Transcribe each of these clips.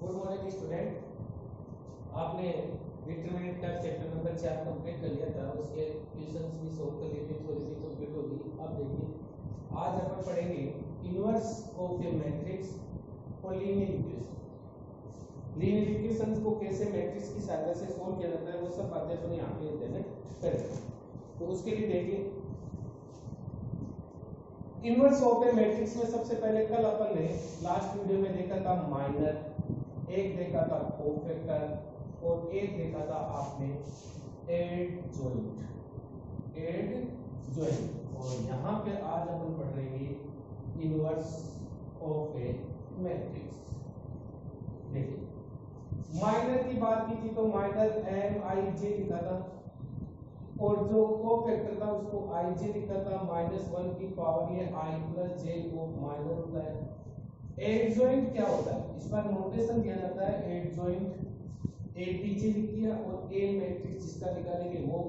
Good morning student. आपने determinant का chapter number 4 complete कर लिया था, उसके क्वेश्चंस भी सॉल्व कर लिए थे, थोड़ी सी कंप्लीट होगी। अब देखिए आज अपन पढ़ेंगे इनवर्स ऑफ ए मैट्रिक्स और लीनियर इक्वेशन। लीनियर इक्वेशंस को कैसे मैट्रिक्स की सहायता से सॉल्व किया जाता है वो सब बातें अपन यहाँ पे अध्ययन करेंगे। तो उसके लिए देखिए इनवर्स ऑफ ए मैट्रिक्स में सबसे पहले कल अपन ने लास्ट वीडियो में देखा था माइनर, एक देखा था कोफैक्टर और एक देखा था आपने एडजॉइंट। और यहाँ पे आज अपन पढ़ रहे हैं इनवर्स ऑफ ए मैट्रिक्स। देखिए माइनर की बात की थी तो माइनर एम आई जे लिखा था और जो कोफैक्टर था उसको आई जे लिखा था -1 की पावर ये आई प्लस जे को माइनर होता है। एडजॉइंट क्या होता है, इस पर नोटेशन दिया जाता है एडजॉइंट ए टी जे लिख दिया और ए मैट्रिक्स जिसका निकालेंगे वो,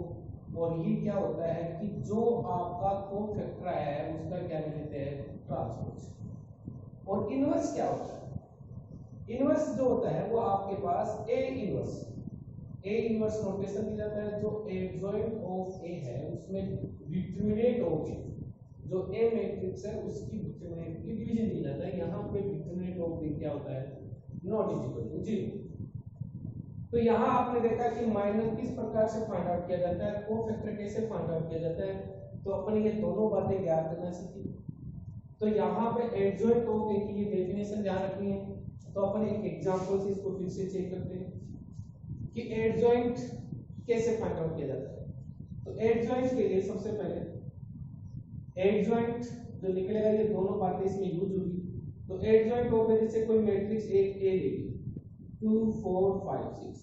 और ये क्या होता है कि जो आपका कोफैक्टर है उसका क्या लेते हैं ट्रांसपोज। और इनवर्स क्या होता है, इनवर्स जो होता है वो आपके पास ए इनवर्स नोटेशन दिया जाता है। जो एडजॉइंट ऑफ ए है उसमें डिटरमिनेंट ऑफ ए, जो ए मैट्रिक्स है उसकी डिटरमिनेंट की डिवीजन दी जाता है। यहाँ पे डिटरमिनेंट ऑफ ए क्या होता है, नॉट इक्वल टू 0। तो यहाँ आपने देखा कि माइनर किस प्रकार से फाइंड आउट किया जाता है, कोफैक्टर कैसे फाइंड आउट किया जाता है, तो अपन ये दोनों बातें ज्ञात करना सीखी। तो यहाँ पे एडजॉइंट ऑफ ए की ये डेफिनेशन ध्यान रखनी है। तो अपन एक एग्जांपल से इसको फिर से चेक करते हैं कि एडजॉइंट कैसे फाइंड आउट किया जाता है। तो एडजॉइंट के लिए सबसे पहले एडजॉइंट जो निकलेगा ये दोनों बातें इसमें यूज होगी। तो एडजॉइंट ऑफ ए जैसे कोई मैट्रिक्स एक ए लेगी 2 4 5 6,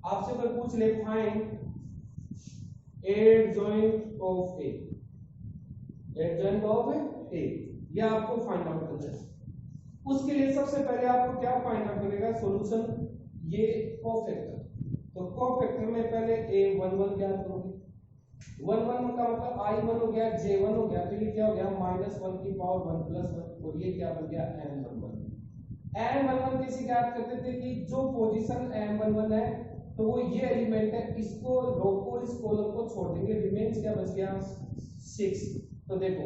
आपसे अगर पूछ ले find adjoint of A, adjoint of A ये आपको फाइंड आउट करना है। उसके लिए सबसे पहले आपको क्या फाइंड आउट करेगा, सॉल्यूशन ये कोफैक्टर। तो कोफैक्टर में पहले a11 ज्ञात करोगे, 11 का मतलब i1 हो गया j1 हो गया, तो ये क्या हो गया -1 की पावर 1 प्लस 1 और ये क्या बन गया m11 कैसे ज्ञात करते थे कि जो पोजीशन m11 है तो वो ये एलिमेंट है, इसको रो को इस कॉलम को छोड़ देंगे, रिमेन्स क्या बच गया 6। तो देखो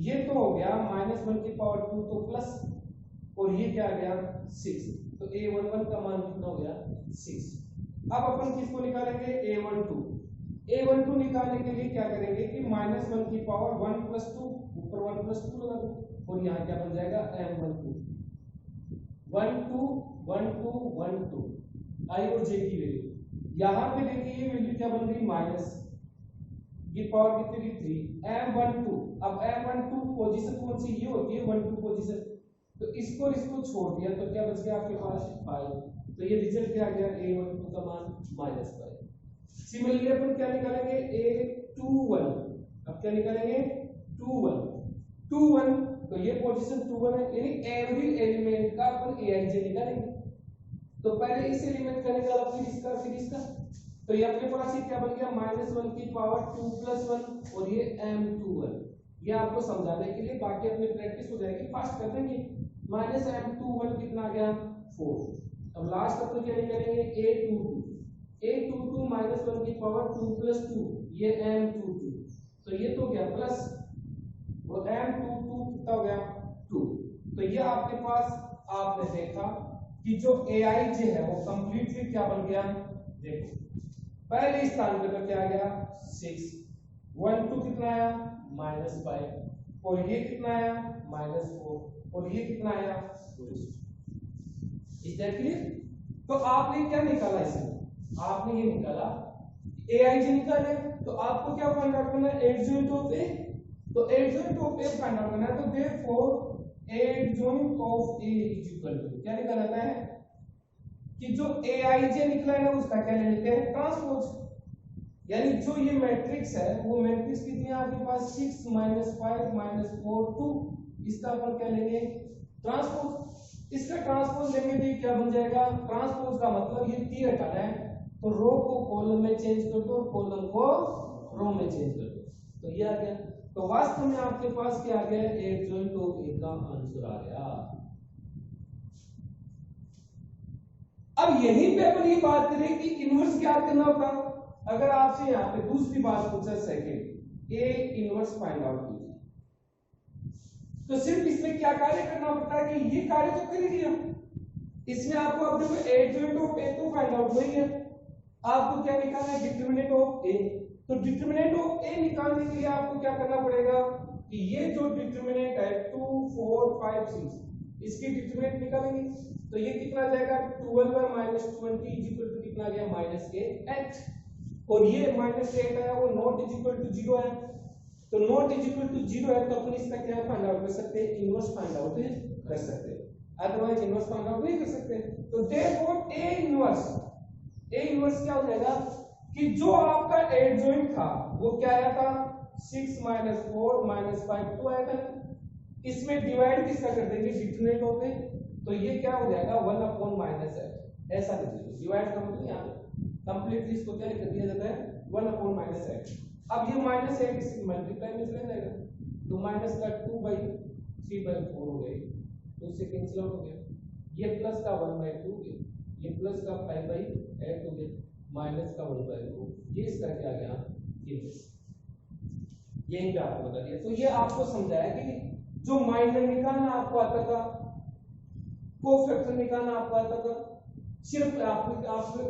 ये तो हो गया -1 की पावर 2 तो प्लस और ये क्या आ गया 6, तो a11 का मान कितना हो गया 6। अब अपन किसको निकालेंगे a12 निकालने के लिए क्या करेंगे कि -1 की पावर 1 प्लस 2 ऊपर 1 प्लस 2 लगा दो और यहाँ क्या बन जाएगा m12 1 2 1 2 1 2 आई और जे की वैल्यू। यहाँ पे देखिए ये वैल्यू क्या बन गई माइनस की पावर कितनी 3 m12। अब m12 पोजीशन कौन सी ये होती है 1 2 पोजीशन, तो इसको छोड़ दिया तो क्या बच गया आपके पास 5। तो ये रिजल्ट क्या आ गया a12 का मान -5। सिमिलरली अपन क्या निकालेंगे a21। अब क्या निकालेंगे 21 तो ये पोजीशन 21 है, यानी एवरी एलिमेंट का अपन aij निकालेंगे। तो पहले इस एलिमेंट का निकाला फिर इसका, तो ये अपने पास ये क्या बन गया -1 की पावर 2 प्लस 1 और ये m21। ये आपको समझाने के लिए, बाकी अपनी प्रैक्टिस हो जाएगी, फास्ट कर देंगे। -m21 कितना आ गया 4। अब लास्ट अपन क्या निकालेंगे a22 -1 की पावर 2 प्लस 2 ये m22, तो ये तो गया प्लस और m22 कितना हो गया 2। तो ये आपके पास आपने देखा कि जो aij है वो कंप्लीटली क्या बन गया, देखो पहले स्थान पे क्या आ गया 6, 1 2 कितना आया -5 और ये कितना आया -4 और ये कितना आया 2। Is that clear? तो आपने क्या निकाला इसमें, आपने ये निकाला aij निकाले, तो आपको क्या फाइंड आउट करना है एडजॉइंट ऑफ ए। तो adjoint of A find out करना है, तो therefore adjoint of A is equal to क्या निकाला जाता है कि जो aij निकला है ना उसका क्या ले लेते हैं ट्रांसपोज। यानी जो ये मैट्रिक्स है वो मैट्रिक्स कितनी है आपके पास 6 -5 -4 2, इसका अपन क्या लेंगे ट्रांसपोज। इसका ट्रांसपोज लेंगे तो क्या बन जाएगा, ट्रांसपोज का मतलब ये t हटाना है तो रो को कॉलम में चेंज कर दो, कॉलम को रो में चेंज कर दो, तो ये आ गया। तो वास्तव में आपके पास क्या आ गया एडजॉइंट ऑफ ए का आंसर आ गया। अब यहीं पे अपन ये बात करें कि इनवर्स क्या करना होगा। अगर आपसे यहाँ पे दूसरी बात पूछा second, A inverse find out कीजिए, तो सिर्फ इसमें क्या कार्य करना पड़ता है कि ये कार्य तो कर ही दिया। इसमें आपको अब देखो एडजॉइंट ऑफ ए तो फाइंड आउट वही है, आपको क्या निकालना है, डिटरमिनेंट ऑफ ए। तो डिटरमिनेंट ऑफ ए निकालने के लिए आपको क्या करना पड़ेगा कि ये जो डिटरमिनेंट है 2 4 5 6 इसकी डिटरमिनेंट निकालेंगे। तो ये कितना आ जाएगा 12/-20 कितना आ गया -8, और ये -8 है वो नॉट इज इक्वल टू 0 है। तो नॉट इज इक्वल टू 0 है तो अपन इसका क्या फाइंड आउट कर सकते हैं, इनवर्स फाइंड आउट कर सकते हैं, अदरवाइज इनवर्स फाइंड आउट नहीं कर सकते। तो देयरफॉर ए इनवर्स क्या हो जाएगा कि जो आपका एडजॉइंट था वो क्या आया था 6 - 4 - 5 तो आया था। इसमें डिवाइड किसका कर देंगे, डिटरमिनेंट ऑफ ए, तो ये क्या हो जाएगा 1/-8 ऐसा लिख लीजिए। डिवाइड का मतलब यहाँ कंप्लीटली इसको क्या लिख दिया जाता है 1/-8। अब ये -8 इसकी मल्टीप्लाई में चला जाएगा, तो माइनस का 2/3/4 हो गए, तो इससे कैंसिल आउट हो गया। ये प्लस का 1/2 हो गया, ये प्लस का 5/8 हो गया, माइनस का 1/2, ये इसका क्या गया, ये इनका आपको बता दिया। तो ये आपको समझाया कि जो माइनर निकालना आपको आता था, कोफैक्टर निकालना आपको आता था, सिर्फ आपको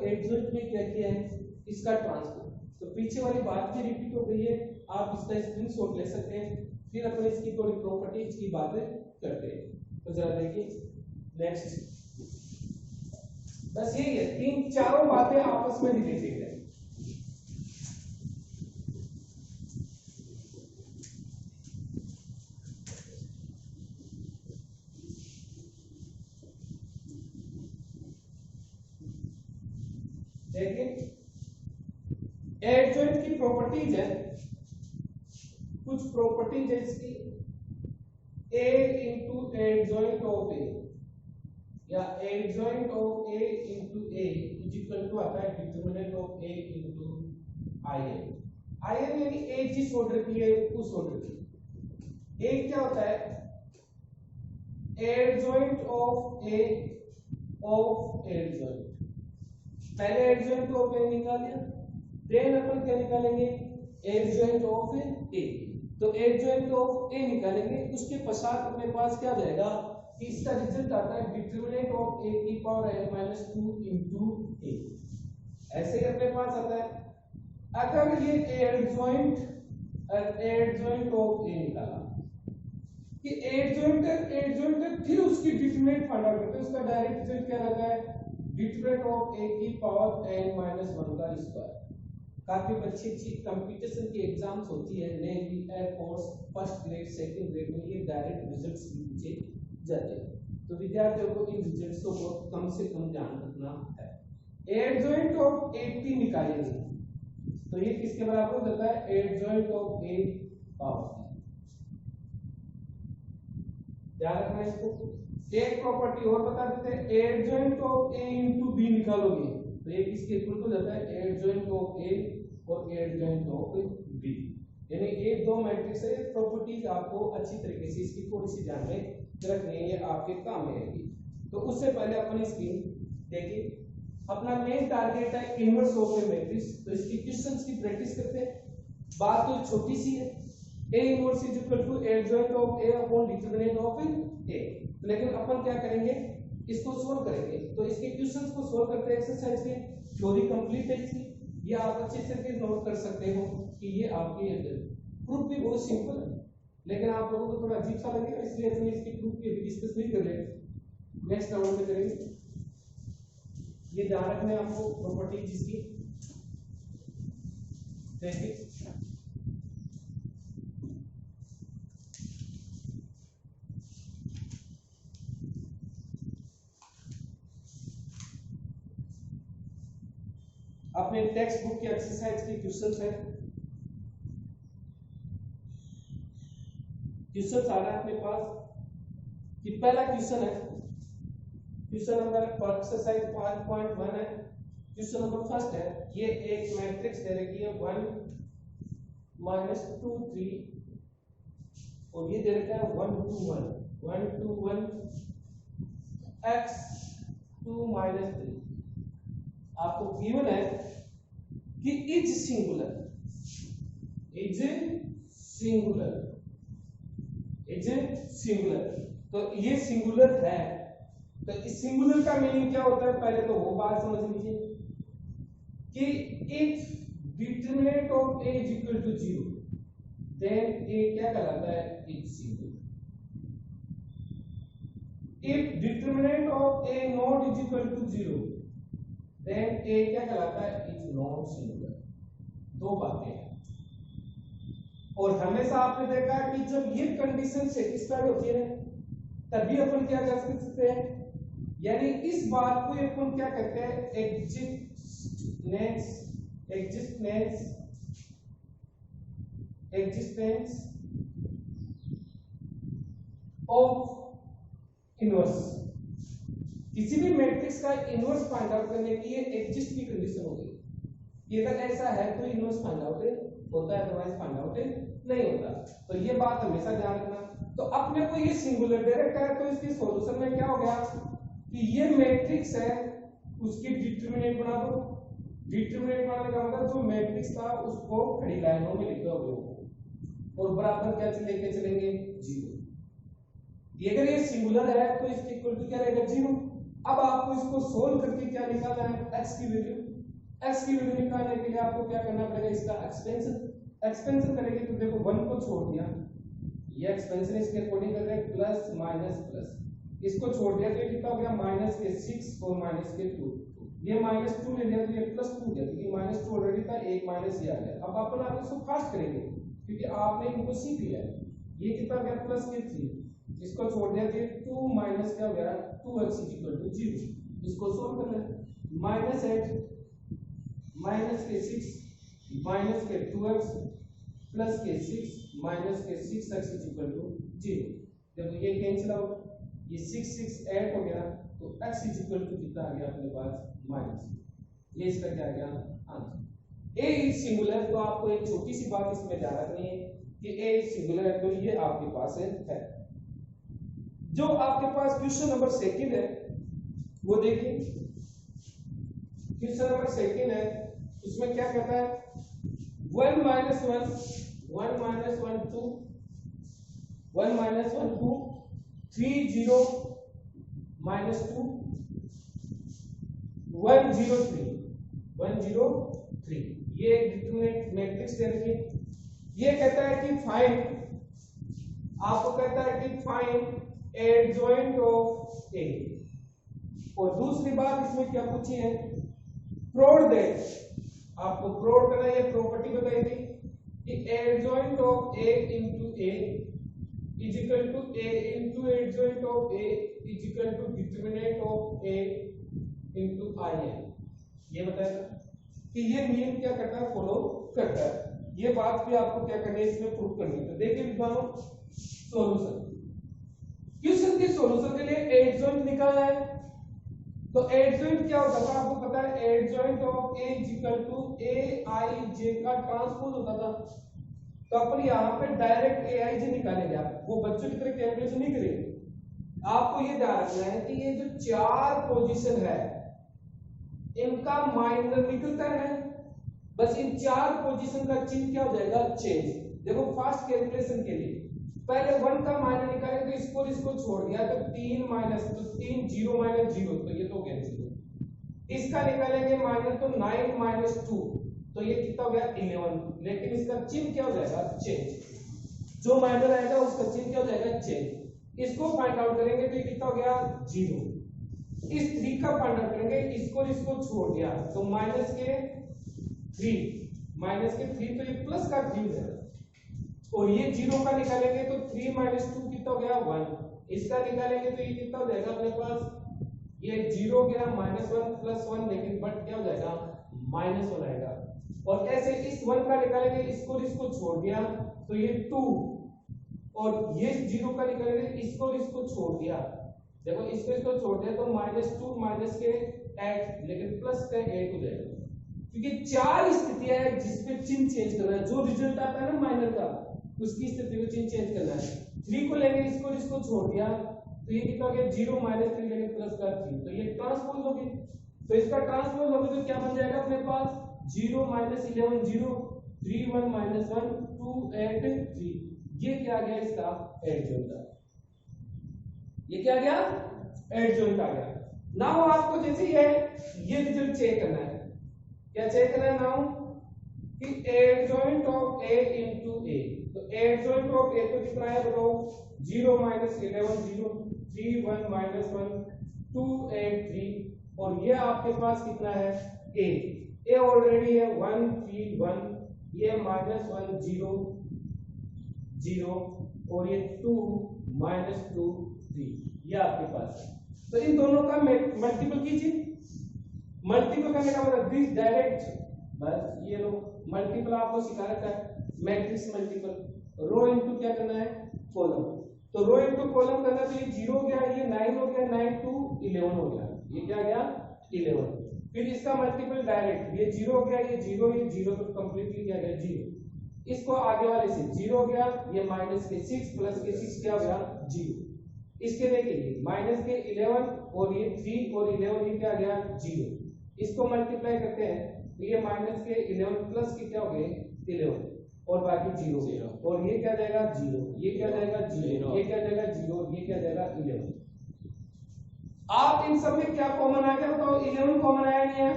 एडजॉइंट में क्या किया है इसका ट्रांसफर। तो पीछे वाली बात भी रिपीट हो गई है, आप इसका स्क्रीनशॉट ले सकते हैं, फिर अपन इसकी थोड़ी प्रॉपर्टीज की बातें करते हैं। तो जरा देखिए नेक्स्ट, बस यही है, तीन चारों बातें आपस में रिलेटेड है। देखिए एडजॉइंट की प्रॉपर्टीज है, कुछ प्रॉपर्टीज है इसकी, a into adjoint of A या adjoint of a into a is equal to आता है determinant of a into in यानी a जिस ऑर्डर की है उस ऑर्डर की। a क्या होता है, adjoint of a of adjoint. पहले एडजॉइंट ऑफ a निकाल लिया, देन अपन क्या निकालेंगे, एडजॉइंट ऑफ a। तो एडजॉइंट ऑफ a निकालेंगे, उसके पश्चात अपने पास क्या जाएगा कि इसका रिजल्ट आता है डिटरमिनेंट ऑफ a की पावर n-2 इनटू a, ऐसे ही अपने पास आता है। अगर ये एडजॉइंट ऑफ a निकाला कि एडजॉइंट फिर उसकी डिटरमिनेंट फाइंड आउट करते हैं, उसका डायरेक्ट रिजल्ट क्या रहता है डिटरमिनेंट ऑफ a की पावर n-1 का स्क्वायर। काफी अच्छी कंपटीशन की एग्जाम्स होती है, navy, air force, first grade second grade में ये डायरेक्ट रिजल्ट्स पूछे जाते हैं, तो विद्यार्थियों को इन रिजल्ट्स को बहुत कम से कम ध्यान रखना है। एडजॉइंट ऑफ 80 निकालेंगे तो ये किसके बराबर हो जाता है, एडजॉइंट ऑफ a पावर। ध्यान रखना है इसको। एक प्रॉपर्टी और बता देते हैं, adjoint of a into b निकालोगे तो ये किसके इक्वल हो जाता है, एडजॉइंट ऑफ a और एडजॉइंट ऑफ b। यानी ये दो मैट्रिक्स है, प्रॉपर्टीज आपको अच्छी तरीके से इसकी थोड़ी सी ध्यान में रखनी है, ये आपके काम में आएगी। तो उससे पहले अपन इसकी देखिए, अपना मेन टारगेट है इनवर्स ऑफ ए मैट्रिक्स, तो इसकी क्वेश्चंस की प्रैक्टिस करते हैं। बात तो छोटी सी है, a inverse is equal to adjoint of a upon determinant of a, लेकिन अपन क्या करेंगे इसको सोल्व करेंगे। तो इसके क्वेश्चंस को सोल्व करते हैं, एक्सरसाइज के थ्योरी कंप्लीट है इसकी, ये आप अच्छे से नोट कर सकते हो कि ये आपकी प्रूफ भी बहुत सिंपल है, लेकिन आप लोगों को थोड़ा अजीब सा लगेगा, इसलिए हम इसकी प्रूफ की डिस्कस नहीं कर रहे, नेक्स्ट राउंड में करेंगे। ये ध्यान रखना है आपको प्रॉपर्टीज इसकी। देखिए अपने टेक्स्ट बुक की एक्सरसाइज की क्वेश्चंस है, क्वेश्चन आ रहा है अपने पास कि पहला क्वेश्चन है, क्वेश्चन नंबर एक्सरसाइज 5.1 है। क्वेश्चन नंबर फर्स्ट है, ये एक मैट्रिक्स दे रखी है 1 - 2 3 और ये दे रखा है 1 2 1 x 2 - 3। आपको गिवन है कि is singular, is singular, is singular, तो ये सिंगुलर है। तो इस सिंगुलर का मीनिंग क्या होता है, पहले तो वो बात समझ लीजिए कि if determinant of A is equal to 0 then A क्या कहलाता है, is singular. If determinant of A not is equal to 0 then A क्या कहलाता है, इज नॉट सिंगुलर। दो बातें हैं। और हमेशा आपने देखा है कि जब ये कंडीशन सेटिस्फाइड होती है तभी अपन क्या कर सकते हैं, यानी इस बात को अपन क्या कहते हैं, existence, existence, existence of inverse. किसी भी मैट्रिक्स का इनवर्स फाइंड आउट करने के लिए एग्जिस्ट की कंडीशन होगी कि अगर ऐसा है तो इनवर्स फाइंड आउट होता है, अदरवाइज फाइंड आउट नहीं होता। तो ये बात हमेशा ध्यान रखना। तो अपने को ये सिंगुलर दे रखा है, तो इसके सॉल्यूशन में क्या हो गया कि ये मैट्रिक्स है उसकी डिटरमिनेंट बना दो। डिटरमिनेंट बनाने का मतलब जो मैट्रिक्स था उसको खड़ी लाइनों में लिखो और बराबर क्या लेके चलेंगे, 0। अगर ये सिंगुलर है तो इसके इक्वल टू क्या रहेगा, 0। अब आपको इसको सोल्व करके क्या निकालना है, x की वैल्यू। x की वैल्यू निकालने के लिए आपको क्या करना पड़ेगा, इसका एक्सपेंशन। एक्सपेंशन करेंगे तो देखो 1 को छोड़ दिया, ये एक्सपेंशन इसके अकॉर्डिंग कर रहे हैं प्लस माइनस प्लस, इसको छोड़ दिया तो ये कितना हो गया, माइनस के 6 और माइनस के 2। ये माइनस 2 ले लिया तो ये प्लस 2 हो गया, क्योंकि माइनस 2 ऑलरेडी था, एक माइनस ये आ गया। अब अपन आगे इसको फास्ट करेंगे क्योंकि आपने इनको सीख लिया है। ये कितना गया, प्लस के 3, इसको छोड़ दिया तो 2 माइनस क्या हो गया, 2x इक्वल टू 0। इसको सोल्व करना है, माइनस 8 माइनस के 6 माइनस के 2x प्लस के 6 माइनस के 6x इक्वल टू 0। देखो ये कैंसिल आउट, ये 6 6 8 हो गया तो x इक्वल टू कितना आ गया अपने पास, माइनस। ये इसका क्या आ गया आंसर। a इज सिंगुलर, तो आपको एक छोटी सी बात इसमें ध्यान रखनी है कि a इज सिंगुलर है, तो ये आपके पास है। जो आपके पास क्वेश्चन नंबर 2 है वो देखिए। क्वेश्चन नंबर 2 है, उसमें क्या कहता है, 1 minus 1 1 minus 1 2 1 minus 1 2 3 0 minus 2 1 0 3 1 0 3। ये डिटरमिनेंट मैट्रिक्स दे रखी है। ये कहता है कि फाइंड, आपको कहता है कि फाइंड एडजॉइंट ऑफ ए। और दूसरी बात इसमें क्या पूछी है, प्रूव दैट, आपको प्रूव करना, ये प्रॉपर्टी बताई थी कि adjoint of A into A is equal to A into adjoint of A is equal to determinant of A into I है। ये बताया कि ये नियम क्या करता है, फॉलो करता है। ये बात भी आपको क्या करनी है, इसमें प्रूव करनी है। तो देखिए विद्वानों, सॉल्यूशन, क्वेश्चन के सॉल्यूशन के लिए एडजॉइंट निकालना है। तो एडजॉइंट क्या होता था, आपको पता है, adjoint of A is equal to A I J का ट्रांसपोज होता था। तो अपन यहाँ पे डायरेक्ट ए आई जे निकालेंगे, आप वो बच्चों की तरह कैलकुलेशन नहीं करेंगे। आपको ये ध्यान रखना है कि ये जो 4 पोजीशन है इनका माइनर निकलता है, बस इन 4 पोजीशन का चिन्ह क्या हो जाएगा, चेंज। देखो फास्ट कैलकुलेशन के लिए पहले 1 का माइनर निकालेंगे तो इसको छोड़ दिया तो 3 माइनस, तो 3 0 माइनस 0, तो ये तो कैंसिल हो। इसका निकालेंगे माइनर तो 9 माइनस 2, तो ये कितना हो गया 11, लेकिन इसका चिन्ह क्या हो जाएगा, चेंज। जो माइनर आएगा उसका चिन्ह क्या हो जाएगा, चेंज। इसको फाइंड आउट करेंगे तो ये कितना हो गया 0। इस 3 का फाइंड आउट करेंगे, इसको छोड़ दिया तो माइनस के 3 तो ये प्लस का 3 है, और ये 0 का निकालेंगे तो 3 माइनस 2 कितना हो गया 1। इसका निकालेंगे तो ये कितना हो जाएगा अपने पास, ये 0 गया माइनस 1 प्लस 1, लेकिन बट क्या हो जाएगा माइनस 1 आएगा। और ऐसे इस 1 का निकालेंगे, इसको छोड़ दिया तो ये 2, और ये 0 का निकालेंगे, इसको छोड़ दिया, देखो इसको छोड़ दिया तो -2 माइनस के 8, लेकिन प्लस का 8 हो जाएगा। क्योंकि 4 स्थितियां है जिसपे चिन्ह चेंज करना है, जो रिजल्ट आता है ना माइनर का उसकी स्थिति को चिन्ह चेंज करना है। 3 को लेंगे, इसको छोड़ दिया तो ये कितना हो गया 0 माइनस 3 लेंगे प्लस का 3, तो ये ट्रांसपोज हो गई। तो इसका ट्रांसपोज होगा तो क्या बन जाएगा अपने पास 0 माइनस 11 0 3 1 माइनस 1 2 8 3। ये क्या गया इसका एडजॉइंट आ गया। ये क्या गया एडजॉइंट आ गया। नाउ आपको जैसे ये रिजल्ट चेक करना है। क्या चेक करना है नाउ कि adjoint of a into a। तो एडजॉइंट ऑफ a तो कितना है बताओ 0 माइनस 11 0 3 1 माइनस 1 2 8 3 और ये आपके पास कितना है a ऑलरेडी है 1 3 1 ये माइनस 1 0 0 और ये 2 माइनस 2 3 ये आपके पास है। तो इन दोनों का मल्टीपल कीजिए। मल्टीपल करने का मतलब दिस डायरेक्ट बस ये लो मल्टीपल आपको सिखा रखा है मैट्रिक्स मल्टीपल रो इनटू क्या करना है कॉलम। तो रो इनटू कॉलम करना तो ये 0 हो गया ये 9 हो गया 9 2 11 हो गया ये क्या गया 11। फिर इसका मल्टीपल डायरेक्ट ये 0 हो गया ये 0 तो कंप्लीटली क्या गया 0। इसको आगे वाले से 0 हो गया ये माइनस के 6 प्लस के 6 क्या हो गया 0। इसके देखिए माइनस के 11 और ये 3 और 11 ये क्या गया 0। इसको मल्टीप्लाई करते हैं तो ये माइनस के 11 प्लस के क्या हो गए 11 और बाकी 0 और ये क्या जाएगा 0 ये क्या जाएगा 0 ये क्या जाएगा 0 ये क्या जाएगा 11। आप इन सब में क्या कॉमन आ गया बताओ 11 कॉमन आया नहीं है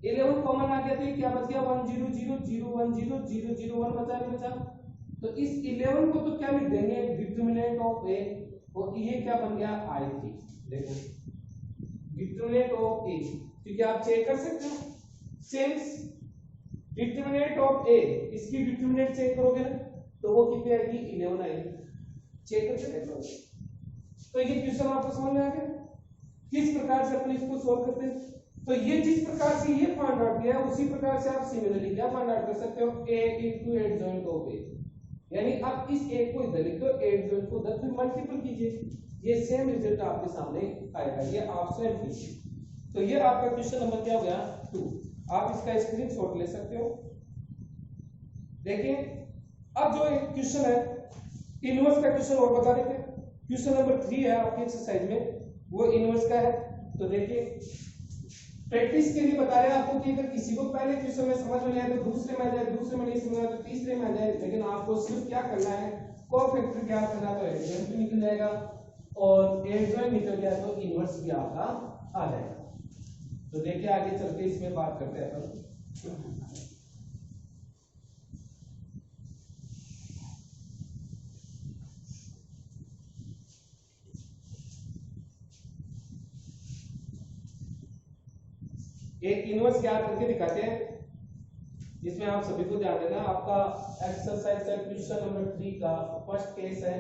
11 कॉमन आ गया तो ये क्या बच गया 1 0 0 0 1 0 0 0 1 बचा नहीं बचा। तो इस 11 को तो क्या लिख देंगे डिटरमिनेंट ऑफ a और ये क्या बन गया i3। देखो डिटरमिनेंट ऑफ a क्योंकि आप चेक कर सकते हो सिंस डिटरमिनेंट ऑफ a इसकी डिटरमिनेंट चेक करोगे ना तो वो कितनी आएगी 11 आएगी। चेक करके देख लो। तो ये क्वेश्चन आपको समझ में आ गया किस प्रकार से अपन इसको सॉल्व करते हैं। तो ये जिस प्रकार से ये फाइंड आउट किया उसी प्रकार से आप सिमिलरली क्या फाइंड आउट कर सकते हो a into adjoint of a। यानी आप इस a को इधर लिख दो एडजॉइंट को 10 में मल्टीपल कीजिए ये सेम रिजल्ट आपके सामने आएगा। ये आप स्वयं कीजिए। तो ये आपका क्वेश्चन नंबर क्या हो गया 2। आप इसका स्क्रीनशॉट ले सकते हो। देखिए अब जो एक क्वेश्चन है इनवर्स का क्वेश्चन और बता देते हैं। क्वेश्चन नंबर 3 है आपकी एक्सरसाइज में वो इनवर्स का है। तो देखिए प्रैक्टिस के लिए बता रहे हैं आपको कि अगर किसी को पहले क्वेश्चन में समझ में नहीं आया तो दूसरे में आ जाए दूसरे में नहीं समझ आया तो तीसरे में आ जाए। लेकिन आपको सिर्फ क्या करना है कोफैक्टर ज्ञात करना तो एडजॉइंट भी निकल जाएगा और एडजॉइंट निकल गया तो इनवर्स भी आपका आ जाएगा। तो देखिए आगे चलते इसमें बात करते हैं अपन। एक इनवर्स ज्ञात करके दिखाते हैं जिसमें आप सभी को ध्यान देना। आपका एक्सरसाइज क्वेश्चन नंबर 3 का फर्स्ट केस है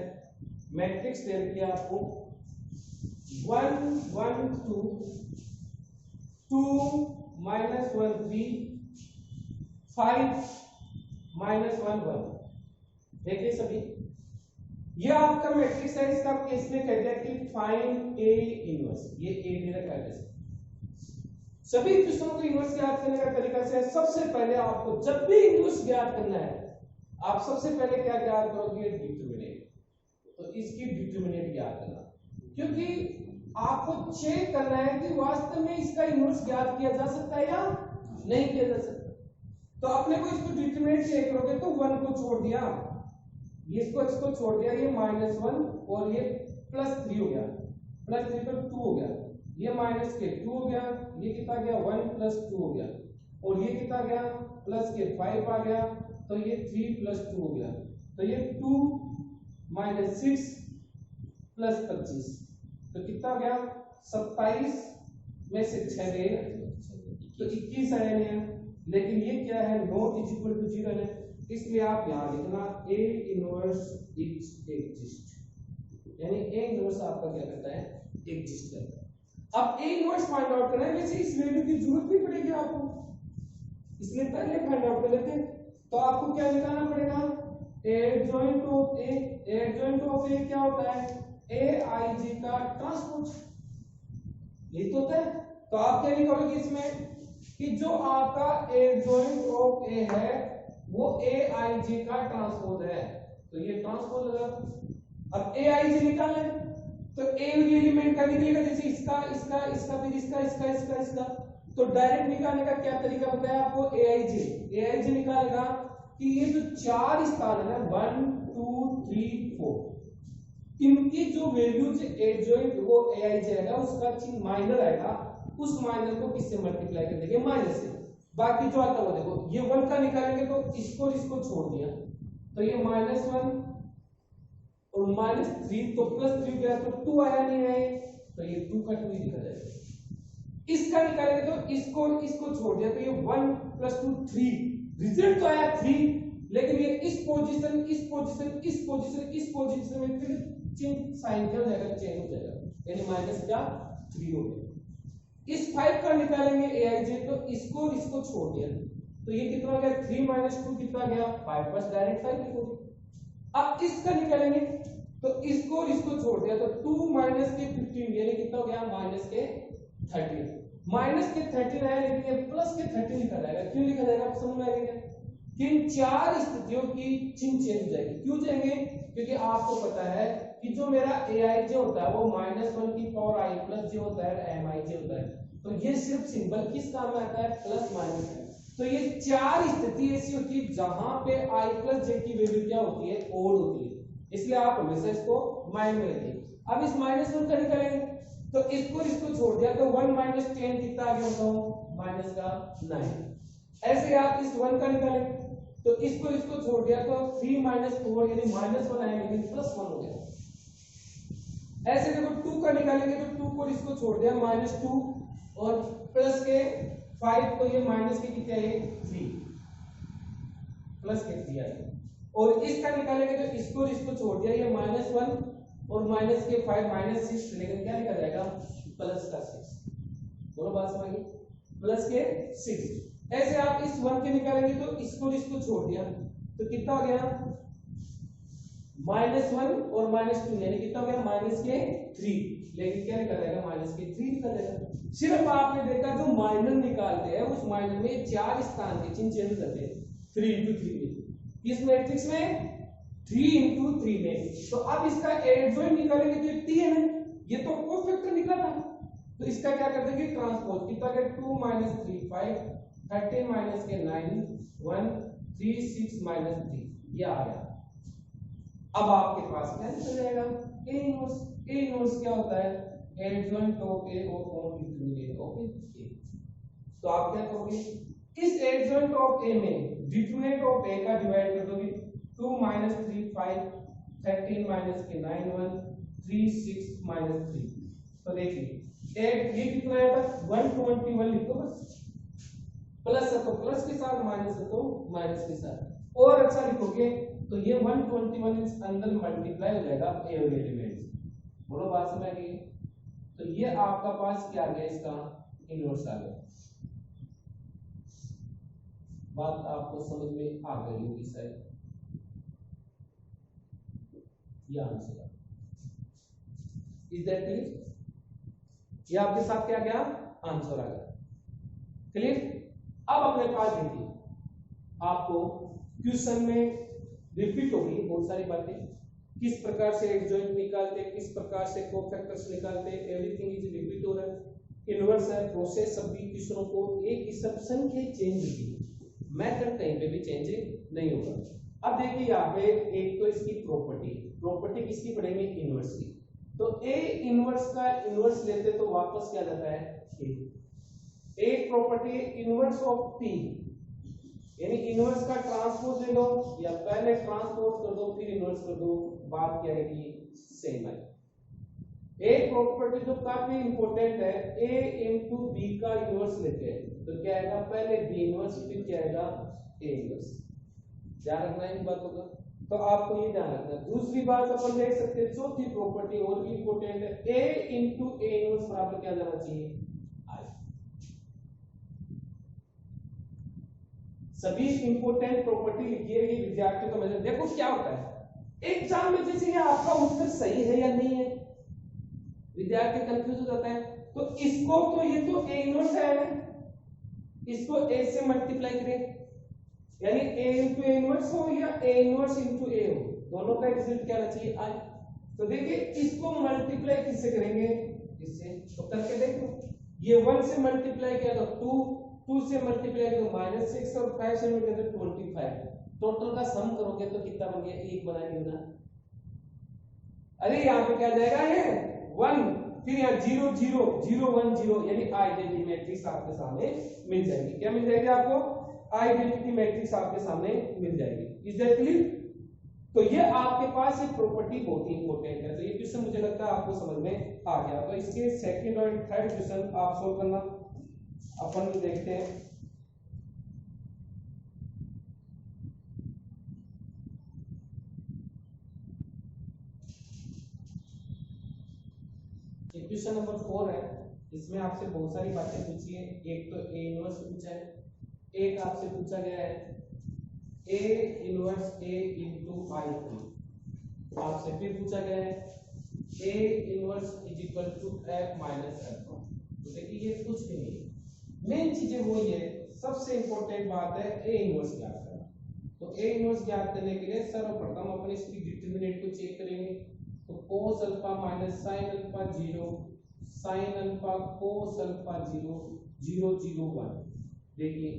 मैट्रिक्स दे रखी है आपको 1 1 2 2 माइनस 1 3 5 माइनस 1 1। देखिए सभी ये आपका मैट्रिक्स है। इसका इसमें कहते हैं कि फाइंड ए इनवर्स। ये ए दे रखा है। सभी क्वेश्चनों को इनवर्स ज्ञात करने का तरीका से सबसे पहले आपको जब भी इनवर्स ज्ञात करना है आप सबसे पहले क्या ज्ञात करोगे डिटरमिनेंट। तो इसकी डिटरमिनेंट ज्ञात करना क्योंकि आपको चेक करना है कि वास्तव में इसका इनवर्स ज्ञात किया जा सकता है या नहीं किया जा सकता। तो अपने को इसको डिटरमिनेंट चेक करोगे तो 1 को छोड़ दिया इसको छोड़ दिया ये -1 और ये +3 हो गया +3 पर 2 हो गया ये माइनस के 2 हो गया ये कितना गया 1 + 2 हो गया और ये कितना गया प्लस के 5 आ गया तो ये 3 + 2 हो गया तो ये 2 - 6 + 25 तो कितना गया 27 में से 6 गए तो 21 आया है। लेकिन ये क्या है नॉट इक्वल टू 0 है इसलिए आप यहां लिखना a इनवर्स एग्जिस्ट यानी a इनवर्स आपका क्या करता है एग्जिस्ट करता है। अब a इनवर्स फाइंड आउट करना है वैसे इस वैल्यू की जरूरत नहीं पड़ेगी आपको इसलिए पहले फाइंड आउट कर लेते हैं। तो आपको क्या निकालना पड़ेगा adjoint of a। Adjoint of a क्या होता है aij का ट्रांसपोज ये तो होता है। तो आप क्या निकालोगे इसमें कि जो आपका एडजॉइंट ऑफ a है वो aij का ट्रांसपोज है तो ये ट्रांसपोज लगा। अब aij निकालना है तो एवरी एलिमेंट का निकलेगा, जैसे इसका इसका इसका फिर इसका इसका इसका इसका। तो डायरेक्ट निकालने का क्या तरीका बताया आपको, एआईजे निकालेगा कि ये जो चार स्थान है 1 2 3 4 इनकी जो वैल्यूज एडजॉइंट वो एआईजे आएगा, उसका चिन्ह माइनर आएगा, उस माइनर को किससे मल्टीप्लाई कर देंगे, माइनस से। बाकी जो आता है वो देखो, ये 1 का निकालेंगे तो इसको इसको छोड़ दिया, तो ये -1 और -3, तो +3 गया तो 2 आया नहीं है, तो ये 2 का 2 ही लिखा जाएगा। इसका निकालेंगे तो इसको इसको छोड़ दिया, तो ये 1 + 2 3, रिजल्ट तो आया 3, लेकिन ये इस पोजीशन इस पोजीशन इस पोजीशन इस पोजीशन में फिर चिन्ह साइन क्या हो जाएगा, चेंज हो जाएगा, यानी -3 हो गया। इस 5 का निकालेंगे एआईजे, तो इसको और इसको छोड़ दिया, तो ये कितना हो गया, 3 - 2 कितना गया 5, बस डायरेक्ट 5 लिखोगे। अब इसका निकालेंगे तो इसको और इसको छोड़ दिया, तो 2 - 15 यानी कितना हो गया, -13। -13 आया, लेकिन ये +13 लिखा जाएगा। क्यों लिखा जाएगा, समझ में आएगा क्या? किन चार स्थितियों की चिन्ह चेंज हो जाएगी। क्यों जाएंगे, क्योंकि आपको पता है कि जो मेरा एआईजे होता है वो -1 की पावर i प्लस j होता है, एमआईजे होता है, तो ये सिर्फ सिंबल किस काम में आता है, प्लस माइनस है। तो ये चार स्थिति ऐसी होती है जहां पे i प्लस j की वैल्यू क्या होती है, ओड होती है, इसलिए आप हमेशा इसको माइंड में रखिए। अब इस -1 का निकालेंगे, तो इसको छोड़ दिया, तो 1 - 10 कितना आ गया होगा, -9। ऐसे आप इस 1 का निकालेंगे, तो इसको छोड़ दिया, तो 3 - 4 यानी -1 आया, लेकिन +1 हो गया। ऐसे देखो 2 का निकालेंगे, तो 2 को इसको छोड़ दिया, -2 और प्लस के 5, तो ये माइनस के कितने आए, 3, प्लस के 3 आए। और इसका निकालेंगे, तो इसको छोड़ दिया, ये -1 और माइनस के 5 -6, लेकिन क्या लिखा जाएगा, प्लस का 6। बोलो बात समझ गई, प्लस के 6। ऐसे आप इस 1 के निकालेंगे, तो इसको छोड़ दिया, तो कितना हो गया, -1 और -2 यानी कितना हो गया, -3, लेकिन क्या निकल जाएगा, -3 निकल जाएगा। सिर्फ आपने देखा जो माइनर निकालते हैं उस माइनर में चार स्थान के चिन्ह चेंज करते हैं, 3 × 3 में, इस मैट्रिक्स में 3 × 3 में। तो अब इसका एडजॉइंट निकालेंगे, तो ये t है ना, ये तो कोफैक्टर निकला था, तो इसका क्या कर देंगे, ट्रांसपोज, कितना गया, 2 - 3 5, 13 - के 9 1 3 6 -3, ये आ गया। अब आपके पास क्या निकल जाएगा, A इनवर्स क्या होता है, एडजॉइंट ऑफ A और कॉमन डिटरमिनेंट ऑफ A। तो आप क्या करोगे, इस एडजॉइंट ऑफ A में डिटरमिनेंट ऑफ A का डिवाइड कर दोगे, 2 - 3 5, 13 - के 9 1 3 6 -3। तो देखिए ये कितना आया था, 121 लिखो बस, प्लस है तो प्लस के साथ, माइनस है तो माइनस के साथ। और अच्छा लिखोगे तो ये 121 इस अंदर मल्टीप्लाई हो जाएगा एवरी एलिमेंट। बोलो बात समझ गई। तो ये आपका पास क्या आ गया, इसका इनवर्स आ गया। बात आपको समझ में आ गई होगी शायद, ये आंसर इज दैट क्लियर, ये आपके साथ क्या गया, आंसर आ गया, क्लियर। अब अपने पास देखिए, आपको क्वेश्चन में रिपीट होगी बहुत सारी बातें, किस प्रकार से एडजॉइंट निकालते, किस प्रकार से कोफैक्टर्स निकालते, एवरीथिंग इज रिपीट हो रहा है। इनवर्स है प्रोसेस, सभी क्वेश्चनों को एक ही सब संख्या चेंज होगी, मेथड कहीं पे भी चेंज नहीं होगा। अब देखिए यहाँ पे एक तो इसकी प्रॉपर्टी किसकी पढ़ेंगे, इनवर्स की। तो A इनवर्स का इनवर्स लेते तो वापस क्या जाता है, एक प्रॉपर्टी इनवर्स ऑफ P, यानी इनवर्स का ट्रांसपोज ले लो, या पहले ट्रांसपोज कर दो फिर इनवर्स कर दो, बात क्या रहेगी, सेम है। एक प्रॉपर्टी जो काफी इंपॉर्टेंट है, A × B का इनवर्स लेते हैं, तो क्या आएगा, पहले B इनवर्स फिर क्या आएगा, A इनवर्स। ध्यान रखना है इन बातों का, तो आपको ये ध्यान रखना है। दूसरी बात अपन देख सकते हैं, चौथी प्रॉपर्टी और भी इंपॉर्टेंट है, A × A इनवर्स बराबर क्या जाना चाहिए, सभी इंपोर्टेंट प्रॉपर्टी लिखिए विद्यार्थियों का। मतलब देखो क्या होता है एग्जाम में, जैसे ये आपका उत्तर सही है या नहीं है, विद्यार्थी कंफ्यूज हो जाता है। तो इसको तो ये तो A इनवर्स है ना, इसको A से मल्टीप्लाई करें, यानी A × A इनवर्स हो या A इनवर्स × A हो, दोनों का रिजल्ट क्या आना चाहिए, I। तो देखिए इसको मल्टीप्लाई किससे करेंगे, इससे। तो करके देखो, ये 1 से मल्टीप्लाई किया तो 2, 2 से मल्टीप्लाई किया तो -6 और 5 से मल्टीप्लाई तो 25। टोटल का सम करोगे तो कितना बन गया, 1 बना नहीं होगा। अरे यहाँ पे क्या जाएगा, ये 1, फिर यहाँ 0 0 0 1 0, यानी आइडेंटिटी मैट्रिक्स आपके सामने मिल जाएगी। क्या मिल जाएगी आपको, आइडेंटिटी मैट्रिक्स आपके सामने मिल जाएगी। Is that clear? तो ये आपके पास एक प्रॉपर्टी बहुत ही इंपॉर्टेंट है। तो ये क्वेश्चन मुझे लगता है आपको समझ में आ गया। तो इसके सेकंड और थर्ड क्वेश्चन आप सोल्व करना, अपन देखते हैं। क्वेश्चन नंबर 4 है, इसमें आपसे बहुत सारी बातें पूछी है। एक तो ए इनवर्स पूछा है, एक आपसे पूछा गया है A inverse A into I cube, आपसे फिर पूछा गया है A inverse is equal to F minus alpha. तो देखिए ये कुछ भी नहीं है, मेन चीजें वही है। सबसे इंपॉर्टेंट बात है ए इनवर्स ज्ञात करना। तो ए इनवर्स ज्ञात करने के लिए सर्वप्रथम अपन इसकी डिटरमिनेंट को चेक करेंगे। तो cos alpha minus sin alpha 0, sin alpha cos alpha 0 0 0 1। देखिए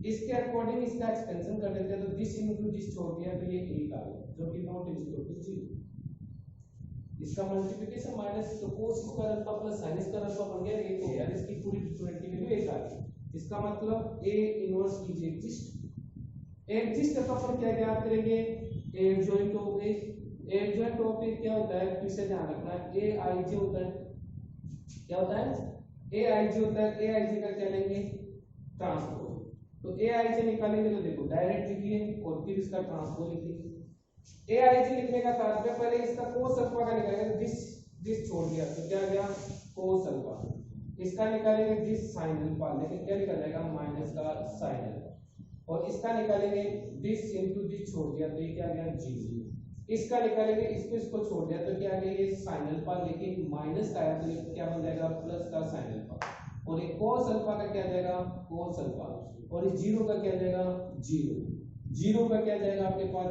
इसके अकॉर्डिंग इसका एक्सपेंशन कर देते हैं। तो दिस इनटू दिस छोड़ दिया तो ये 1 आ गया, जो कि नॉट इज इक्वल टू 0। इसका मल्टीप्लिकेशन माइनस, तो cos square alpha plus sin square alpha बन गया 1 हो गया। इसकी पूरी डिफरेंट वैल्यू 1 आ गई। इसका मतलब a इनवर्स इज एग्जिस्ट का अपन क्या ज्ञात करेंगे, adjoint of A. Adjoint of A क्या होता है, फिर से ध्यान रखना, ए आई जे होता है। क्या होता है, ए आई जे होता है। ए आई जे का क्या लेंगे, ट्रांसपोज। तो ए आई जे निकालेंगे तो देखो डायरेक्ट लिखिए और फिर इसका ट्रांसपोज लिखिए। ए आई जे लिखने का तात्पर्य पहले इसका cos अल्फा का निकालेंगे, दिस छोड़ दिया तो क्या गया cos अल्फा। इसका निकालेंगे दिस sin अल्फा, लेकिन क्या निकल जाएगा माइनस का sin अल्फा। और इसका निकालेंगे दिस इनटू दिस छोड़ दिया तो ये क्या गया 0। इसका निकालेंगे इसको छोड़ दिया तो क्या गया ये sin अल्फा, लेकिन माइनस का आया तो ये क्या बन जाएगा प्लस का sin अल्फा। और ये cos अल्फा का क्या जाएगा cos अल्फा, और इस 0 का क्या जाएगा 0। 0 का क्या जाएगा आपके पास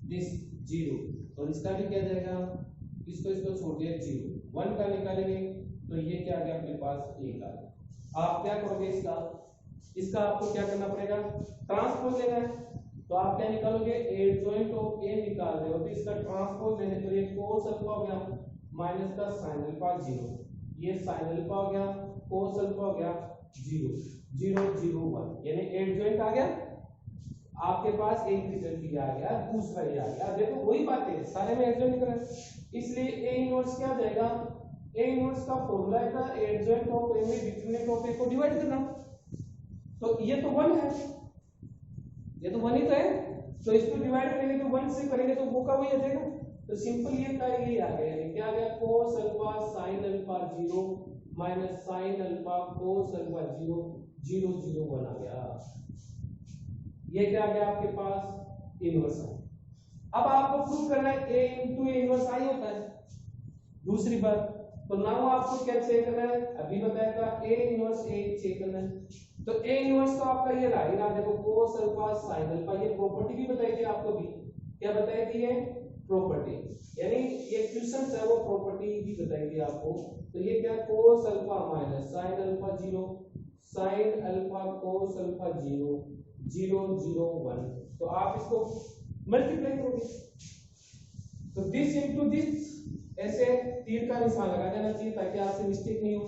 दिस 0, और इसका भी क्या जाएगा, इसको छोड़ दिया 0। 1 का निकालेंगे तो ये क्या आ गया आपके पास 1 आ गया। आप क्या करोगे, इसका आपको क्या करना पड़ेगा, ट्रांसपोज लेना है। तो आप क्या निकालोगे, एडजॉइंट ऑफ ए निकाल रहे हो तो इसका ट्रांसपोज लेने पर ये cos अल्फा हो गया माइनस का sin अल्फा 0, ये sin अल्फा हो गया cos अल्फा हो गया 0 0 0 1, यानी एडजॉइंट आ गया आपके पास। एक रिजल्ट ये आ गया, दूसरा ये आ गया। देखो वही बात है, सारे में एडजॉइंट निकल रहा है, इसलिए ए इनवर्स क्या जाएगा, ए इनवर्स का फॉर्मूला है एडजॉइंट ऑफ ए में डिटरमिनेंट ऑफ ए को डिवाइड करना। तो ये तो 1 है, ये तो 1 ही तो है, तो इसको डिवाइड करेंगे तो 1 से करेंगे तो वो का वही आ जाएगा। तो सिंपल ये का ये आ गया, क्या आ गया cos alpha sin alpha 0 minus sin alpha cos alpha 0 0 0 1 आ गया। ये क्या आ गया आपके पास इनवर्स है। अब आपको प्रूव करना है a into a inverse i होता है। दूसरी बात, तो नाउ आपको क्या चेक करना है, अभी बताया था a इनवर्स a चेक करना है। तो a इनवर्स तो आपका ये रहा, देखो cos अल्फा sin अल्फा, ये प्रॉपर्टी भी बताई थी आपको भी। क्या बताई थी ये प्रॉपर्टी, यानी ये क्वेश्चन है वो प्रॉपर्टी भी बताई थी आपको। तो ये क्या cos alpha minus sin alpha 0 sin alpha cos alpha 0 0 0 1। तो आप इसको मल्टीप्लाई करोगे तो दिस इनटू दिस, ऐसे तीर का निशान लगा देना चाहिए ताकि आपसे मिस्टेक नहीं हो।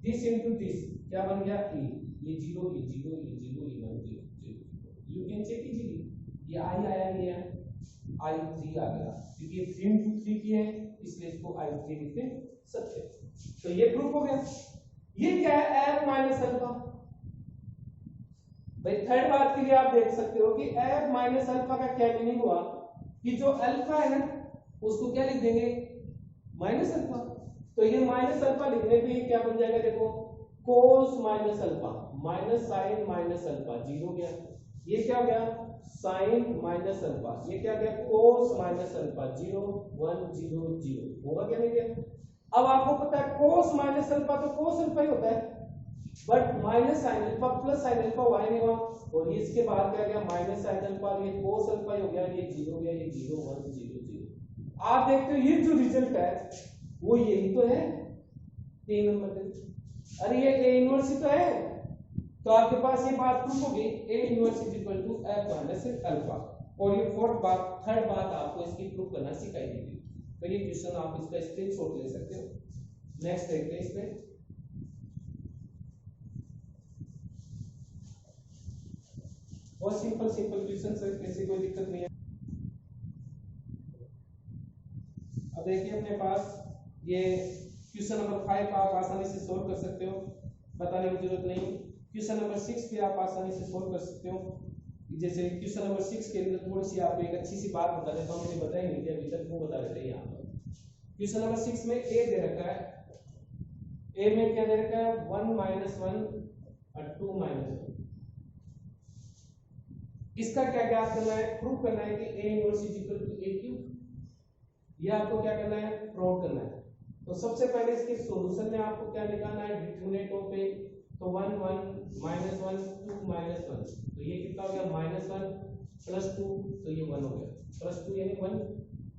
दिस इनटू दिस क्या बन गया e, ये 0 ये 0 ये 0 ये 1 0 0। यू कैन चेक इजीली, ये i आया नहीं है, i3 आ गया क्योंकि ये 3 into 3 की है, इसलिए इसको i3 लिखते सकते हैं। तो ये प्रूफ हो गया। ये क्या है f माइनस अल्फा। भाई थर्ड बात के लिए आप देख सकते हो कि f माइनस अल्फा का क्या मीनिंग हुआ कि जो अल्फा है ना उसको क्या लिख देंगे माइनस अल्फा। तो ये माइनस अल्फा लिखने पे क्या बन जाएगा, देखो cos minus alpha minus sin minus alpha 0 गया। ये क्या गया sin माइनस अल्फा, ये क्या गया cos माइनस अल्फा 0 1 0 0, होगा क्या नहीं गया। अब आपको पता है cos माइनस अल्फा तो cos अल्फा ही होता है, but minus sin alpha plus sin alpha y नहीं हुआ। और ये इसके बाद क्या गया माइनस sin अल्फा, ये cos अल्फा हो गया, ये 0 गया, ये 0 1 0 0। आप देखते हो ये जो रिजल्ट है वो यही तो है 3 नंबर पे। अरे ये ए इनवर्स ही तो है, तो आपके पास ये बात प्रूफ होगी A inverse is equal to F minus alpha. और ये थर्ड बात आपको इसकी प्रूफ करना सिखाई दी गई। तो ये क्वेश्चन आप इसका स्क्रीनशॉट ले सकते हो। नेक्स्ट देखते हैं इसमें। बहुत सिंपल क्वेश्चन है, किसी कोई दिक्कत नहीं है। अब देखिए अपने पास ये क्वेश्चन नंबर 5 आप आसानी से सोल्व कर सकते हो, बताने की जरूरत नहीं। क्वेश्चन नंबर 6 भी आप आसानी से सोल्व कर सकते हो। जैसे क्वेश्चन नंबर 6 के अंदर थोड़ी सी आपको एक अच्छी सी बात बता देता हूँ, मुझे बताई नहीं थी अभी तक, वो बता देते हैं यहाँ पर। क्वेश्चन नंबर 6 में ए दे रखा है, ए में क्या दे रखा है 1 - 1 और 2 - 1। इसका क्या क्या करना है, प्रूव करना है कि a inverse is equal to a cube. ये आपको क्या करना है, प्रूव करना है। तो सबसे पहले इसके सॉल्यूशन में आपको क्या निकालना है, डिटरमिनेंट ऑफ a। तो 1 - 1 - 1 2 - 1, तो ये कितना हो गया -1 + 2, तो ये 1 हो गया। +2 यानी 1,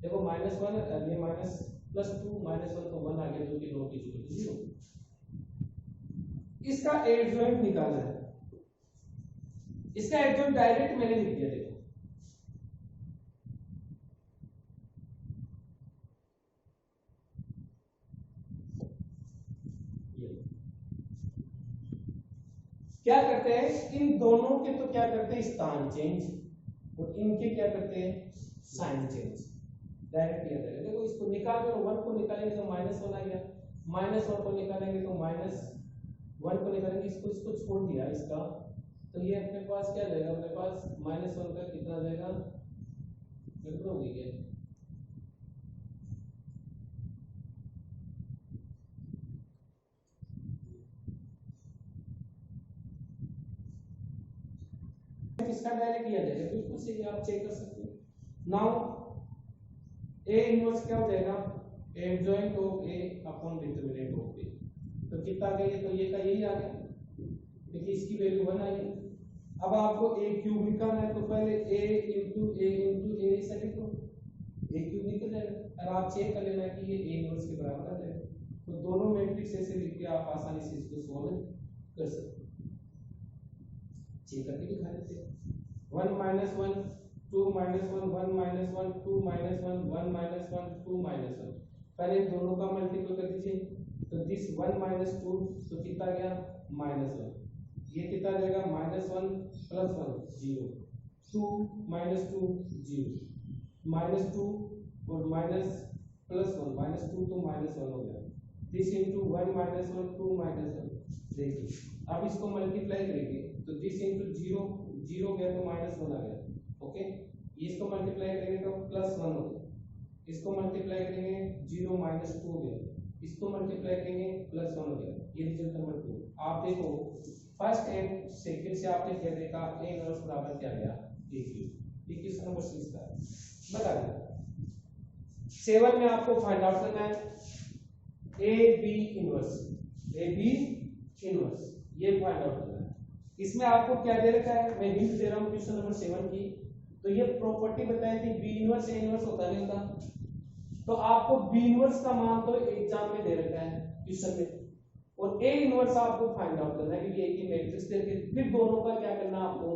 देखो -1 ये माइनस +2 - 1 तो 1 आ गया, जो कि नॉट इक्वल टू 0। इसका एडजॉइंट निकालना है। इसका एडजॉइंट डायरेक्ट मैंने लिख दिया, देखो क्या करते हैं, इन दोनों के तो क्या करते हैं स्थान चेंज, और इनके क्या करते हैं साइन चेंज। डायरेक्ट किया जाएगा। देखो इसको निकाल कर 1 को निकालेंगे तो -1 आ गया, -1 को निकालेंगे तो -1 को निकालेंगे, इसको छोड़ दिया इसका, तो ये अपने पास क्या जाएगा, अपने पास -1 का कितना जाएगा, कितना हो गया, इसका डायरेक्ट किया जाएगा, बिल्कुल सही, आप चेक कर सकते हो। नाउ ए इनवर्स क्या हो जाएगा, adjoint of A upon determinant of A. तो कितना आ गया, तो ये का यही आ गया, देखिए इसकी वैल्यू 1 आई। अब आपको a क्यूब निकालना है, तो पहले a इंटू a ऐसा लिखो, a क्यूब निकल जाएगा। और आप चेक कर लेना कि ये a इनवर्स के बराबर आ जाएगा। तो दोनों मैट्रिक्स ऐसे लिख के आप आसानी से इसको सॉल्व कर सकते हो। चेक करके दिखा देते हैं। 1 - 1 2 - 1 1 - 1 2 - 1 1 - 1 2 - 1, पहले दोनों का मल्टीपल कर दीजिए। तो दिस 1 - 2, तो कितना गया -1, ये कितना जाएगा -1 + 1 0, 2 - 2 0, -2 और माइनस +1 -2 तो -1 हो गया। दिस इंटू 1 - 1 2 - 1, देखिए अब इसको मल्टीप्लाई करेंगे तो दिस इंटू 0 0 गया तो -1 आ गया। ओके, इसको मल्टीप्लाई करेंगे तो +1 हो गया, इसको मल्टीप्लाई करेंगे 0 - 2 हो गया, इसको मल्टीप्लाई करेंगे +1 हो गया। ये रिजल्ट नंबर 2। आप देखो फर्स्ट एंड सेकंड से आपने क्या देखा, a इनवर्स बराबर क्या गया a क्यूब। ये क्वेश्चन नंबर 6 का बता दें। 7 में आपको फाइंड आउट करना है a b इनवर्स, ये फाइंड आउट करना है। इसमें आपको क्या दे रखा है, मैं हिंट दे रहा हूं क्वेश्चन नंबर 7 की। तो ये प्रॉपर्टी बताई थी b इनवर्स a इनवर्स होता नहीं होता, तो आपको b इनवर्स का मान तो एग्जाम में दे रखा है क्वेश्चन में, और a इनवर्स आपको फाइंड आउट करना है, क्योंकि एक ही मैट्रिक्स देके फिर दोनों का क्या करना, आपको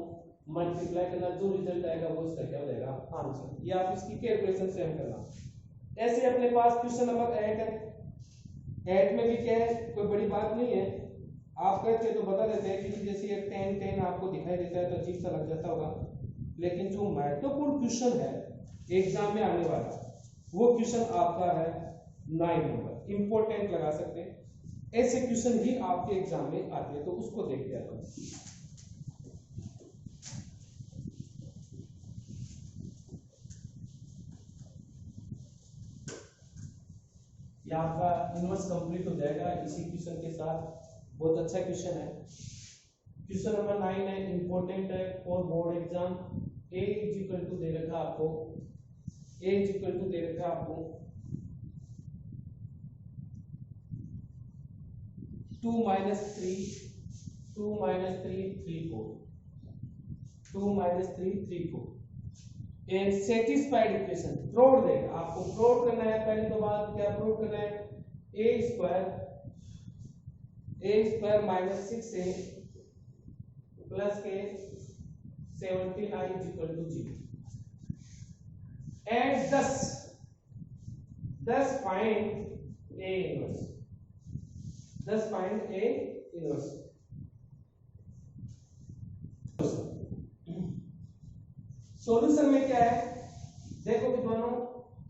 मल्टीप्लाई करना, जो रिजल्ट आएगा वो इसका क्या हो जाएगा आंसर। ये आप इसकी कैलकुलेशन स्वयं करना। ऐसे अपने पास क्वेश्चन नंबर 8 है। 8 में भी क्या है, कोई बड़ी बात नहीं है, आप कहते तो बता देते हैं, क्योंकि जैसे ये 10 10 आपको दिखाई देता है तो अजीब सा लग जाता होगा, लेकिन जो महत्वपूर्ण क्वेश्चन है एग्जाम में आने वाला वो क्वेश्चन आपका है 9 नंबर, इंपॉर्टेंट लगा सकते हैं। ऐसे क्वेश्चन ही आपके एग्जाम में आते हैं, तो उसको देखते हैं अपन। ये आपका इनवर्स कंप्लीट हो जाएगा इसी क्वेश्चन के साथ। बहुत अच्छा क्वेश्चन है। क्वेश्चन नंबर 9 है, इंपॉर्टेंट है for board exam. a equal to दे रखा आपको, a इक्वल टू दे रखा आपको 2 - 3 2 - 3 3 4 2 - 3 3 4। And satisfied equation prove that, आपको प्रूव करना है, पहले तो बात क्या प्रूव करना है, a square minus 6a plus के 17i is equal to 0 and thus find a inverse, solution में क्या है, देखो कि दोनों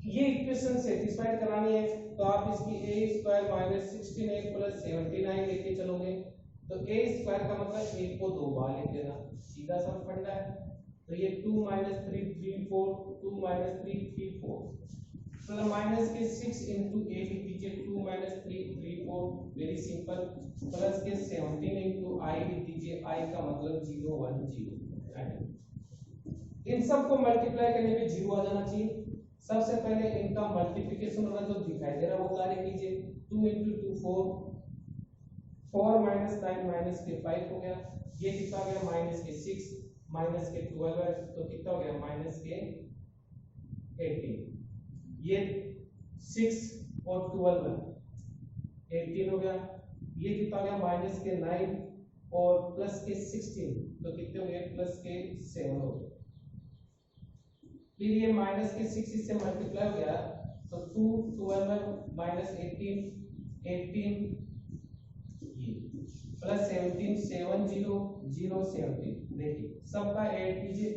ये इक्वेशन सेटिस्फाइड करानी है, तो आप इसकी a square minus 16a plus 17i लेके चलोगे, तो a स्क्वायर का मतलब 1 को 2 बार लिख लेना, सीधा सा फंडा है। तो ये 2 माइनस 3 3 4, 2 माइनस 3 3 4, प्लस माइनस के 6 इंटू a लिख दीजिए, 2 माइनस 3 3 4, वेरी सिंपल, प्लस के 17 इंटू i लिख दीजिए, i का मतलब 0 1 0। इन सबको मल्टीप्लाई करने पे 0 आ जाना चाहिए। सबसे पहले इनका मल्टीप्लिकेशन वाला जो दिखाई दे रहा है वो कार्य कीजिए, 2 इंटू 2 4, 4 माइनस 9 माइनस के 5 हो गया, ये कितना हो गया माइनस के 6 माइनस के 12 है, तो कितना हो गया माइनस के 18, ये 6 और 12 है 18 हो गया, ये कितना हो गया माइनस के 9 और प्लस के 16, तो कितने हो गए प्लस के 7 हो गए। फिर ये माइनस के 6 इससे मल्टीप्लाई हो गया, तो 2 12 माइनस 18 18 ये प्लस 17 7 0 0 17, देखिए सबका ऐड कीजिए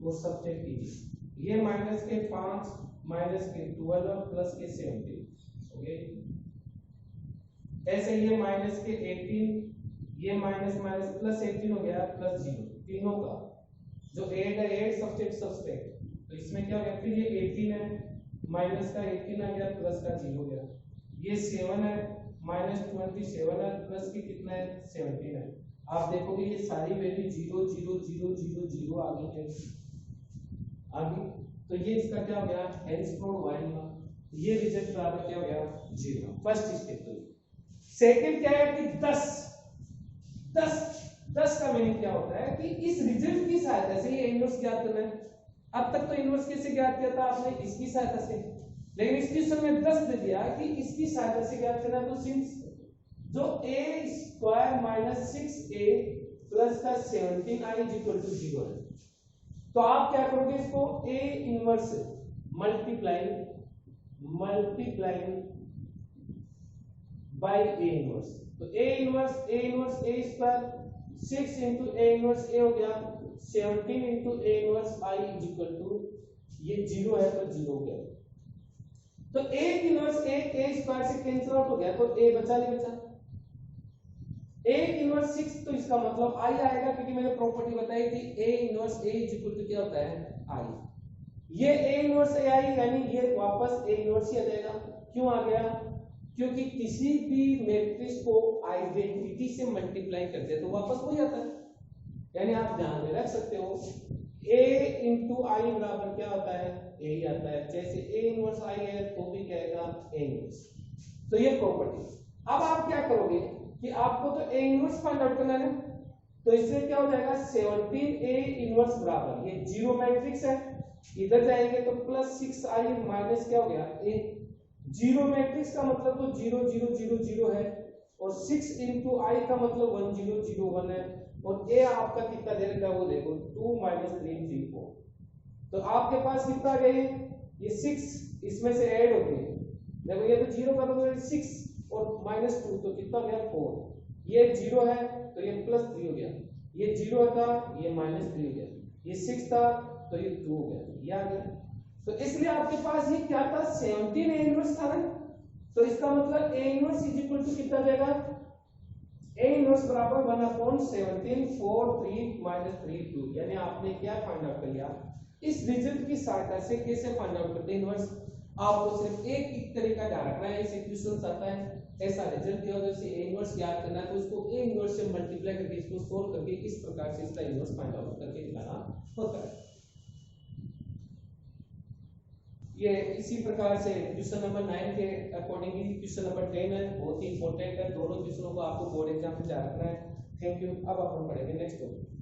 और सब्ट्रैक्ट कीजिए, ये माइनस के 5 माइनस के 12 प्लस के 17 ओके, ऐसे ये माइनस के 18, ये माइनस माइनस प्लस 18 हो गया प्लस 0, तीनों का जो ऐड है ऐड सब्ट्रैक्ट, तो इसमें क्या हो गया, फिर ये 18 है माइनस का 18 आ गया प्लस का 0 हो गया, ये 7 है माइनस 27 है प्लस की कितना है 17 है। आप देखोगे ये सारी वैल्यू 0 0 0 0 0 आ गई है आगे, तो ये इसका क्या हो गया हेंस प्रूव्ड y हुआ, ये रिजल्ट बराबर क्या हो गया 0, फर्स्ट स्टेप। तो सेकंड क्या है कि 10 का मीनिंग क्या होता है कि इस रिजल्ट की सहायता से ये इनवर्स ज्ञात करना है। अब तक तो इनवर्स कैसे ज्ञात किया था आपने, इसकी सहायता से, लेकिन इस क्वेश्चन में 10 दे दिया कि इसकी सहायता से ज्ञात करना है, तो सिंस जो a square minus 6a plus का 17i इज इक्वल टू 0 है, तो आप क्या करोगे, इसको a inverse multiplying by a inverse, तो a inverse a square 6 into a inverse a हो गया 17 into a inverse i is equal to, ये 0 है तो 0 हो गया, तो a इनवर्स a स्क्वायर से कैंसिल आउट हो गया, तो a बचा नहीं बचा, a इनवर्स 6, तो इसका मतलब i आएगा, क्योंकि मैंने प्रॉपर्टी बताई थी a inverse a is equal to क्या होता है i, ये a इनवर्स a आई यानी ये वापस a इनवर्स ही आ जाएगा। क्यों आ गया, क्योंकि किसी भी मैट्रिक्स को आइडेंटिटी से मल्टीप्लाई करते हैं तो वापस वही आता है, यानी आप ध्यान में रख सकते हो a into i बराबर क्या होता है a ही आता है, जैसे a इनवर्स i है तो भी क्या आएगा a इनवर्स, तो ये प्रॉपर्टी। अब आप क्या करोगे कि आपको तो a इनवर्स फाइंड आउट करना है, तो इससे क्या हो जाएगा 17a इनवर्स बराबर, ये जीरो मैट्रिक्स है, इधर जाएंगे तो प्लस 6i माइनस क्या हो गया a, जीरो मैट्रिक्स का मतलब तो 0 0 0 0 है, और 6 into i का मतलब 1 0 0 1 है, और a आपका कितना दे रखा है वो देखो 2 माइनस 3 3 4, तो आपके पास कितना गए, ये 6 इसमें से ऐड होते हैं, देखो ये तो 0 का मतलब 6 और माइनस 2, तो कितना गया 4, ये 0 है तो ये प्लस 3 हो गया, ये 0 था ये माइनस 3 हो गया, ये 6 था तो ये 2 हो गया, ये आ गया। तो इसलिए आपके पास ये क्या था 17 a इनवर्स था ना, तो इसका मतलब a inverse is equal to कितना जाएगा, a इनवर्स बराबर 1/17 4 3 माइनस 3 2, यानी आपने क्या फाइंड आउट कर लिया, इस रिजल्ट की सहायता से कैसे फाइंड आउट करते हैं इनवर्स, आपको सिर्फ एक तरीका ध्यान रखना है, ऐसे क्वेश्चंस आता है ऐसा रिजल्ट दिया होगा जैसे a इनवर्स याद करना है, तो उसको a इनवर्स से मल्टीप्लाई करके इसको सोल्व करके इस प्रकार से इसका इनवर्स फाइंड आउट करके निकालना होता है। ये इसी प्रकार से क्वेश्चन नंबर 9 के अकॉर्डिंगली क्वेश्चन नंबर 10 है, बहुत ही इंपॉर्टेंट है, दोनों क्वेश्चनों को आपको बोर्ड एग्जाम में ध्यान रखना है। Thank you. अब अपन पढ़ेंगे नेक्स्ट टॉपिक।